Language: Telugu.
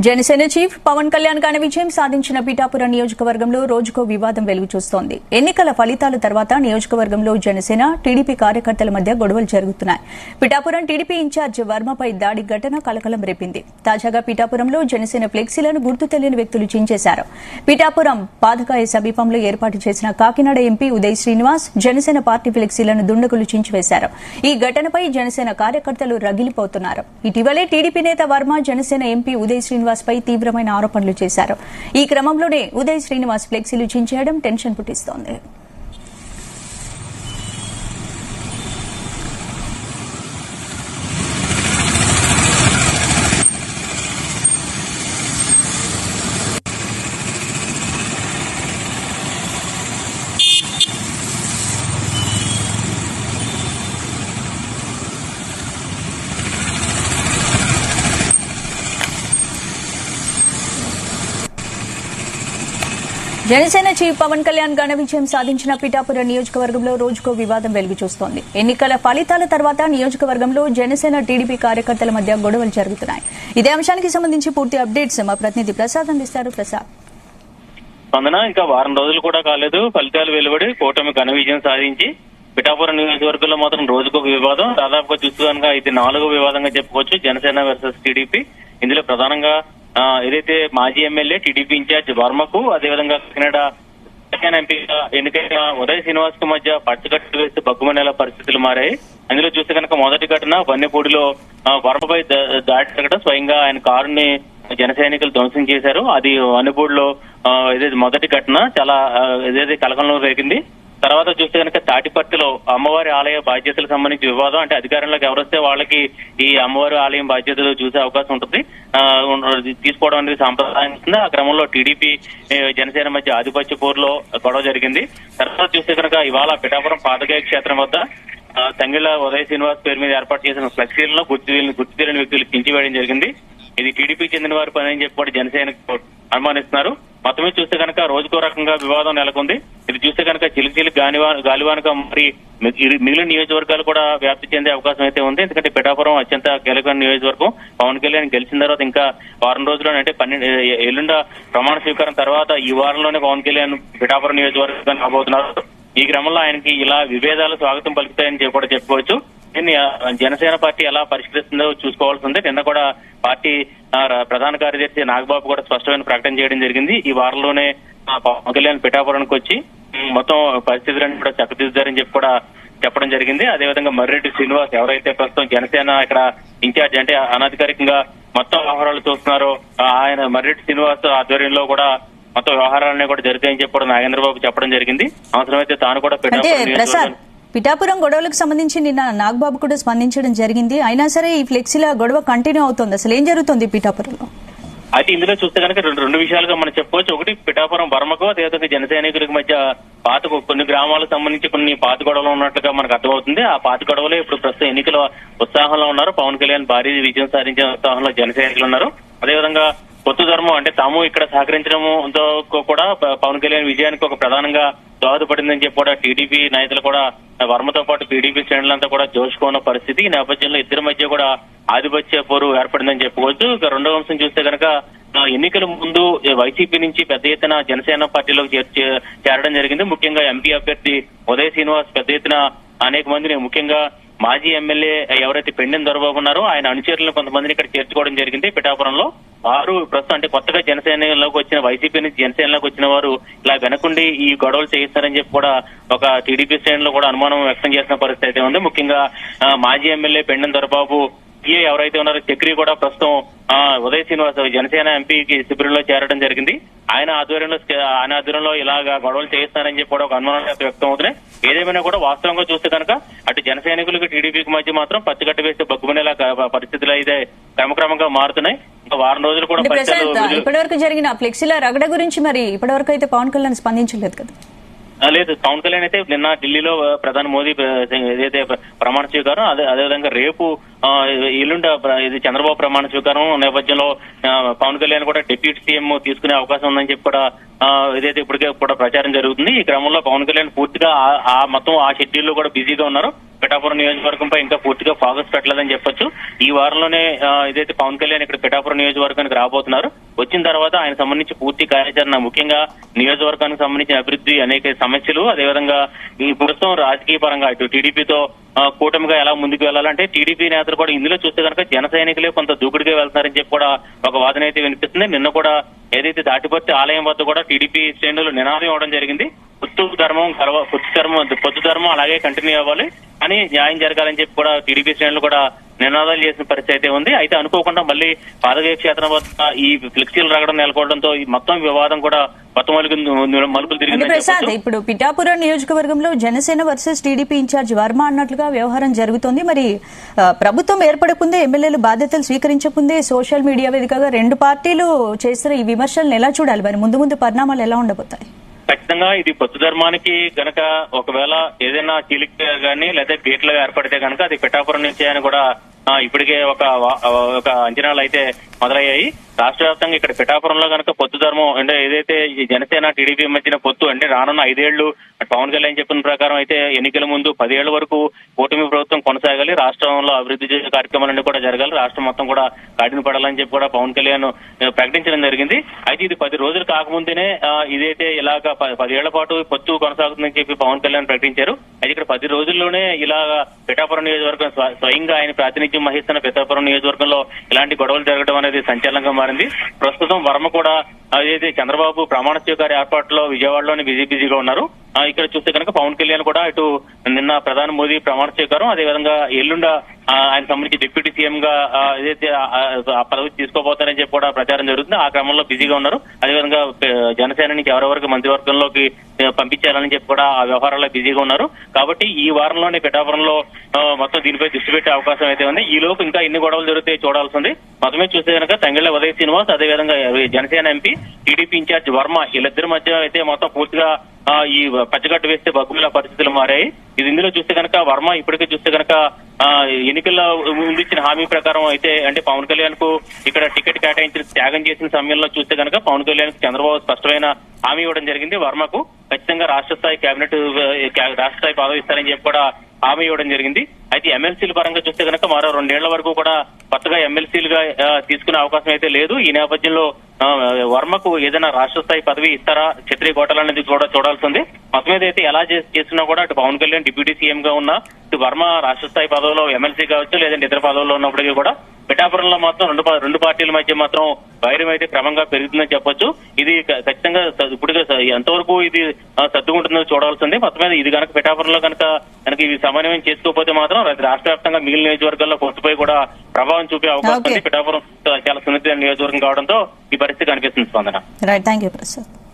జనసేన చీఫ్ పవన్ కళ్యాణ్ ఘన విజయం సాధించిన పిఠాపురం నియోజకవర్గంలో రోజుకో వివాదం వెలుగు చూస్తోంది. ఎన్నికల ఫలితాల తర్వాత నియోజకవర్గంలో జనసేన టీడీపీ కార్యకర్తల మధ్య గొడవలు జరుగుతున్నాయి. పిఠాపురం టీడీపీ ఇన్ఛార్జ్ వర్మపై దాడి ఘటన కలకలం రేపింది. తాజాగా పిఠాపురంలో జనసేన ఫ్లెక్సీలను గుర్తు తెలియని వ్యక్తులు చించేశారు. పిఠాపురం పాదకాయ సమీపంలో ఏర్పాటు చేసిన కాకినాడ ఎంపీ ఉదయ్ శ్రీనివాస్ జనసేన పార్టీ ఫ్లెక్సీలను దుండగులు చించివేశారు. ఈ ఘటనపై జనసేన కార్యకర్తలు రగిలిపోతున్నారు. ఇటీవలే టీడీపీ నేత వర్మ జనసేన ఎంపీ ఉదయ్ శ్రీనివాస్ పై తీవ్రమైన ఆరోపణలు చేశారు. ఈ క్రమంలోనే ఉదయ్ శ్రీనివాస్ ఫ్లెక్సీలు చించేయడం టెన్షన్ పుట్టిస్తోంది. జనసేన చీఫ్ పవన్ కళ్యాణ్ ఘన విజయం సాధించిన పిఠాపురం నియోజకవర్గంలో రోజుకో వివాదం వెలుగు చూస్తోంది. ఎన్నికల ఫలితాల తర్వాత నియోజకవర్గంలో జనసేన టీడీపీ కార్యకర్తల మధ్య గొడవలు జరుగుతున్నాయి. ఇదే అంశానికి సంబంధించి పూర్తి అప్డేట్స్ మా ప్రతినిధి ప్రసాద్ అందిస్తారు. ప్రసాద్, ఇంకా వారం రోజులు కూడా కాలేదు ఫలితాలు వెలువడి కూటమి ఘన విజయం సాధించి పిఠాపురం నియోజకవర్గంలో మాత్రం రోజుకొక వివాదం. దాదాపుగా చూస్తూ కనుక ఇది 4వ వివాదంగా చెప్పుకోవచ్చు. Janasena versus TDP. ఇందులో ప్రధానంగా ఏదైతే మాజీ ఎమ్మెల్యే టీడీపీ ఇన్ఛార్జ్ వర్మకు, అదేవిధంగా కాకినాడ ఎంపీగా ఎన్నికైన ఉదయ్ శ్రీనివాస్ కు మధ్య పచ్చగట్టు వేసి బగ్గుమనేలా పరిస్థితులు మారాయి. అందులో చూస్తే కనుక మొదటి ఘటన వన్నెపూడిలో వర్మపై దాడి జరగడం, స్వయంగా ఆయన కారుని జన సైనికులు ధ్వంసం చేశారు. అది వన్నెపూడిలో ఏదైతే మొదటి ఘటన చాలా ఏదైతే కలకంలో రేగింది. తర్వాత చూస్తే కనుక తాటిపర్తిలో అమ్మవారి ఆలయ బాధ్యతలకు సంబంధించి వివాదం. అంటే అధికారంలోకి ఎవరొస్తే వాళ్ళకి ఈ అమ్మవారి ఆలయం బాధ్యతలు చూసే అవకాశం ఉంటుంది, తీసుకోవడం అనేది సాంప్రదాయం ఉంటుంది. ఆ క్రమంలో టీడీపీ జనసేన మధ్య ఆధిపత్య పోరులో గొడవ జరిగింది. తర్వాత చూస్తే కనుక ఇవాళ పిఠాపురం పాదకాయ క్షేత్రం వద్ద సంగిళ్ళ ఉదయ్ శ్రీనివాస్ పేరు మీద ఏర్పాటు చేసిన ఫ్లెక్సీలను గుర్తు తెలియని వ్యక్తులు కించివేయడం జరిగింది. ఇది టీడీపీకి చెందిన వారి పని అని చెప్పి కూడా జనసేనకు అనుమానిస్తున్నారు. మొత్తమే చూస్తే కనుక రోజుకో రకంగా వివాదం నెలకొంది. ఇది చూస్తే కనుక చిలికి గాలివానగా మరి మిగిలిన నియోజకవర్గాలు కూడా వ్యాప్తి చెందే అవకాశం అయితే ఉంది. ఎందుకంటే పిఠాపురం అత్యంత కీలకమైన నియోజకవర్గం. పవన్ కళ్యాణ్ గెలిచిన తర్వాత ఇంకా వారం రోజుల్లో అంటే ఎల్లుండ ప్రమాణ స్వీకారం తర్వాత ఈ వారంలోనే పవన్ కళ్యాణ్ పిఠాపురం నియోజకవర్గాన్ని రాబోతున్నారు. ఈ క్రమంలో ఆయనకి ఇలా విభేదాలు స్వాగతం పలుకుతాయని కూడా చెప్పుకోవచ్చు. దీన్ని జనసేన పార్టీ ఎలా పరిష్కరిస్తుందో చూసుకోవాల్సి ఉంది. నిన్న కూడా పార్టీ ప్రధాన కార్యదర్శి నాగబాబు కూడా స్పష్టమైన ప్రకటన చేయడం జరిగింది. ఈ వారంలోనే పవన్ కళ్యాణ్ పిఠాపురానికి వచ్చి మొత్తం పరిస్థితులను కూడా చక్కదిద్దారని చెప్పి కూడా చెప్పడం జరిగింది. అదేవిధంగా మర్రెడ్డి శ్రీనివాస్ ఎవరైతే ప్రస్తుతం జనసేన ఇక్కడ ఇన్ఛార్జ్ అంటే అనధికారికంగా మొత్తం వ్యవహారాలు చూస్తున్నారో ఆయన మర్రెడ్డి శ్రీనివాస్ ఆధ్వర్యంలో కూడా మొత్తం వ్యవహారాలన్నీ కూడా జరుగుతాయని చెప్పి కూడా నాగేంద్రబాబు చెప్పడం జరిగింది. అవసరమైతే తాను కూడా పిఠాపురం గొడవలకు సంబంధించి నిన్న నాగబాబు కూడా స్పందించడం జరిగింది. అయినా సరే ఈ ఫ్లెక్సీల గొడవ కంటిన్యూ అవుతుంది. అసలు ఏం జరుగుతుంది పిఠాపురంలో? అయితే ఇందులో చూస్తే కనుక రెండు విషయాలుగా మనం చెప్పుకోవచ్చు. ఒకటి, పిఠాపురం వర్మకు అదేవిధంగా జన సైనికులకు మధ్య కొన్ని గ్రామాలకు సంబంధించి కొన్ని పాత గొడవలు ఉన్నట్లుగా మనకు అర్థమవుతుంది. ఆ పాత గొడవలే ఇప్పుడు ప్రస్తుతం ఎన్నికల ఉత్సాహంలో ఉన్నారు. పవన్ కళ్యాణ్ భారీ విజయం సాధించిన ఉత్సాహంలో జన సైనికులు ఉన్నారు. అదేవిధంగా కొత్త ధర్మం అంటే తాము ఇక్కడ సహకరించడంతో కూడా పవన్ కళ్యాణ్ విజయానికి ఒక ప్రధానంగా దోహదపడిందని చెప్పి కూడా టీడీపీ నాయకులు కూడా వర్మతో పాటు టీడీపీ శ్రేణులంతా కూడా జోషుకున్న పరిస్థితి. ఈ నేపథ్యంలో ఇద్దరి మధ్య కూడా ఆధిపత్య పోరు ఏర్పడిందని చెప్పుకోవచ్చు. ఇక రెండవ అంశం చూస్తే కనుక ఎన్నికల ముందు వైసీపీ నుంచి పెద్ద ఎత్తున జనసేన పార్టీలోకి చేరడం జరిగింది. ముఖ్యంగా ఎంపీ అభ్యర్థి ఉదయ్ శ్రీనివాస్ పెద్ద ఎత్తున అనేక మందిని, ముఖ్యంగా మాజీ ఎమ్మెల్యే ఎవరైతే పెండెం దొరబాబు ఉన్నారో ఆయన అనుచరులను కొంతమందిని ఇక్కడ చేర్చుకోవడం జరిగింది. పిఠాపురంలో వారు ప్రస్తుతం అంటే కొత్తగా జనసేనలోకి వచ్చిన వైసీపీ నుంచి జనసేనలోకి వచ్చిన వారు ఇలా వెనకుండి ఈ గొడవలు చేయిస్తారని చెప్పి కూడా ఒక టీడీపీ శ్రేణులు కూడా అనుమానం వ్యక్తం చేసిన పరిస్థితి అయితే ఉంది. ముఖ్యంగా మాజీ ఎమ్మెల్యే పెండెం దొరబాబు ఎవరైతే ఉన్నారో చక్రి కూడా ప్రస్తుతం ఉదయ్ శ్రీనివాస్ జనసేన ఎంపీకి శిబిరంలో చేరడం జరిగింది. ఆయన ఆధ్వర్యంలో ఇలాగా గొడవలు చేయిస్తారని చెప్పి కూడా ఒక అనుమానం వ్యక్తం అవుతున్నాయి. ఏదేమైనా కూడా వాస్తవంగా చూస్తే కనుక అటు జన సైనికులకు టీడీపీకి మధ్య మాత్రం పచ్చగట్టు వేస్తే బగ్గుమనేలా పరిస్థితులు అయితే క్రమక్రమంగా మారుతున్నాయి. ఇంకా వారం రోజులు కూడా ఇప్పటివరకు జరిగిన ఫ్లెక్సీల రగడ గురించి మరి ఇప్పటివరకు అయితే పవన్ కళ్యాణ్ స్పందించలేదు కదా? లేదు, పవన్ కళ్యాణ్ అయితే నిన్న ఢిల్లీలో ప్రధాని మోదీ ఏదైతే ప్రమాణ స్వీకారం అదేవిధంగా రేపు ఎల్లుండ ఇది చంద్రబాబు ప్రమాణ స్వీకారం నేపథ్యంలో పవన్ కళ్యాణ్ కూడా డిప్యూటీ సీఎం తీసుకునే అవకాశం ఉందని చెప్పి కూడా ఏదైతే ఇప్పటికే కూడా ప్రచారం జరుగుతుంది. ఈ క్రమంలో పవన్ కళ్యాణ్ పూర్తిగా మొత్తం ఆ షెడ్యూల్ లో కూడా బిజీగా ఉన్నారు. పిఠాపురం నియోజకవర్గంపై ఇంకా పూర్తిగా ఫోకస్ పెట్టలేదని చెప్పొచ్చు. ఈ వారంలోనే ఏదైతే పవన్ కళ్యాణ్ ఇక్కడ పిఠాపురం నియోజకవర్గానికి రాబోతున్నారు, వచ్చిన తర్వాత ఆయన సంబంధించి పూర్తి కార్యాచరణ, ముఖ్యంగా నియోజకవర్గానికి సంబంధించిన అభివృద్ధి, అనేక సమస్యలు, అదేవిధంగా ఈ ప్రస్తుతం రాజకీయ పరంగా ఇటు టీడీపీతో కూటమిగా ఎలా ముందుకు వెళ్లాలంటే టీడీపీ నేతలు కూడా ఇందులో చూస్తే కనుక జన సైనికులే కొంత దూకుడుగా వెళ్తున్నారని చెప్పి కూడా ఒక వాదన అయితే వినిపిస్తుంది. నిన్న కూడా ఏదైతే దాటిపత్తి ఆలయం వద్ద కూడా టీడీపీ శ్రేణులు నినాదం ఇవ్వడం జరిగింది. పొత్తు ధర్మం అలాగే కంటిన్యూ అవ్వాలి అని, న్యాయం జరగాలని చెప్పి కూడా టీడీపీ శ్రేణులు కూడా నినాదాలు చేసిన పరిస్థితి అయితే ఉంది. అయితే అనుకోకుండా మళ్ళీ పాదగయ క్షేత్రం వద్ద ఈ ఫ్లెక్సీలు రగడం నెలకొవడంతో ఈ మొత్తం వివాదం కూడా కొత్త మలుపులు తిరిగిందని ప్రసాద్, చెప్పొచ్చు. ఇప్పుడు పిఠాపురం నియోజకవర్గంలో Janasena versus TDP in charge Varma అన్నట్లుగా వ్యవహారం జరుగుతోంది. మరి ప్రభుత్వం ఏర్పడకుందే, ఎమ్మెల్యేలు బాధ్యతలు స్వీకరించకుందే సోషల్ మీడియా వేదికగా రెండు పార్టీలు చేస్తున్న ఈ విమర్శలను ఎలా చూడాలి? మరి ముందు ముందు పరిణామాలు ఎలా ఉండబోతాయి? ఖచ్చితంగా ఇది పొత్తు ధర్మానికి గనక ఒకవేళ ఏదైనా చీలిక గానీ లేదా పీటలు ఏర్పడితే గనక అది పిఠాపురం నుంచే అని కూడా ఇప్పటికే ఒక అంచనాలు అయితే మొదలయ్యాయి. రాష్ట్ర వ్యాప్తంగా ఇక్కడ పిఠాపురంలో కనుక పొత్తు ధర్మం అంటే ఏదైతే ఈ జనసేన టీడీపీ మధ్యన పొత్తు అంటే రానున్న 5 ఏళ్లు పవన్ కళ్యాణ్ చెప్పిన ప్రకారం అయితే ఎన్నికల ముందు 10 ఏళ్ల వరకు కూటమి ప్రభుత్వం కొనసాగాలి, రాష్ట్రంలో అభివృద్ధి చేసే కార్యక్రమాలన్నీ కూడా జరగాలి, రాష్ట్రం మొత్తం కూడా కాటిని పడాలని చెప్పి కూడా పవన్ కళ్యాణ్ ప్రకటించడం జరిగింది. అయితే ఇది 10 రోజులు కాకముందేనే ఇదైతే ఇలాగా 10 ఏళ్ల పాటు పొత్తు కొనసాగుతుందని చెప్పి పవన్ కళ్యాణ్ ప్రకటించారు. అయితే ఇక్కడ 10 రోజుల్లోనే ఇలాగా పిఠాపురం నియోజకవర్గం స్వయంగా ఆయన ప్రాతినిధ్యం వహిస్తున్న పిఠాపురం నియోజకవర్గంలో ఇలాంటి గొడవలు జరగడం అనేది సంచలనంగా మారింది. ప్రస్తుతం వర్మ కూడా అదైతే చంద్రబాబు ప్రమాణ స్వీకార ఏర్పాట్లో విజయవాడలోని బిజీగా ఉన్నారు. ఇక్కడ చూస్తే కనుక పవన్ కళ్యాణ్ కూడా ఇటు నిన్న ప్రధాని మోదీ ప్రమాణ స్వీకారం, అదేవిధంగా ఎల్లుండ ఆయన సంబంధించి డిప్యూటీ సీఎం గా ఏదైతే ఆ పదవి తీసుకోబోతారని చెప్పి కూడా ప్రచారం జరుగుతుంది. ఆ క్రమంలో బిజీగా ఉన్నారు. అదేవిధంగా జనసేన నుంచి ఎవరెవరికి మంత్రివర్గంలోకి పంపించాలని చెప్పి కూడా ఆ వ్యవహారాల్లో బిజీగా ఉన్నారు. కాబట్టి ఈ వారంలోనే పిఠాపురంలో మొత్తం దీనిపై దృష్టి పెట్టే అవకాశం అయితే ఉంది. ఈ లోపు ఇంకా ఎన్ని గొడవలు జరుగుతాయి చూడాల్సి ఉంది. మొత్తమే చూస్తే కనుక తంగెళ్ల ఉదయ్ శ్రీనివాస్, అదేవిధంగా Janasena MP, TDP in charge Varma వీళ్ళిద్దరి మధ్య అయితే మొత్తం పూర్తిగా ఈ పచ్చగట్టు వేస్తే బగ్గుల పరిస్థితులు మారాయి. ఇది ఇందులో చూస్తే కనుక వర్మ ఇప్పటికే చూస్తే కనుక ఎన్నికల్లో ముందిచ్చిన హామీ ప్రకారం అయితే అంటే పవన్ కళ్యాణ్ కు ఇక్కడ టికెట్ కేటాయించిన త్యాగం చేసిన సమయంలో చూస్తే కనుక పవన్ కళ్యాణ్ కు చంద్రబాబు స్పష్టమైన హామీ ఇవ్వడం జరిగింది. వర్మకు ఖచ్చితంగా రాష్ట్ర స్థాయి పదవి ఇస్తారని చెప్పి కూడా హామీ ఇవ్వడం జరిగింది. అయితే ఎమ్మెల్సీల పరంగా చూస్తే కనుక మరో 2 ఏళ్ల వరకు కూడా కొత్తగా ఎమ్మెల్సీలుగా తీసుకునే అవకాశం అయితే లేదు. ఈ నేపథ్యంలో వర్మకు ఏదైనా రాష్ట్ర స్థాయి పదవి ఇస్తారా, క్షత్రియ కోటలు అనేది కూడా చూడాల్సి ఉంది. మొత్తం మీద అయితే ఎలా చేస్తున్నా కూడా అటు పవన్ కళ్యాణ్ డిప్యూటీ సీఎం గా ఉన్నా, ఇటు వర్మ రాష్ట్ర స్థాయి పదవిలో ఎమ్మెల్సీ కావచ్చు, లేదంటే ఇతర పదవుల్లో ఉన్నప్పటికీ కూడా పిఠాపురంలో మాత్రం రెండు పార్టీల మధ్య మాత్రం వైరం అయితే క్రమంగా పెరుగుతుందని చెప్పొచ్చు. ఇది ఖచ్చితంగా ఇప్పుడు ఎంతవరకు ఇది సర్దుకుంటుందో చూడాల్సి ఉంది. మొత్తం మీద ఇది కనుక పిఠాపురంలో కనుక ఇది సమన్వయం చేసుకోకపోతే మాత్రం రాష్ట్ర వ్యాప్తంగా మిగిలిన నియోజకవర్గాల్లో పొత్తుపై కూడా ప్రభావం చూపే అవకాశం ఉంది. పిఠాపురం చాలా సున్నిత నియోజకవర్గం కావడంతో ఈ పరిస్థితి కనిపిస్తుంది. స్పందన. Right, thank you Prasad.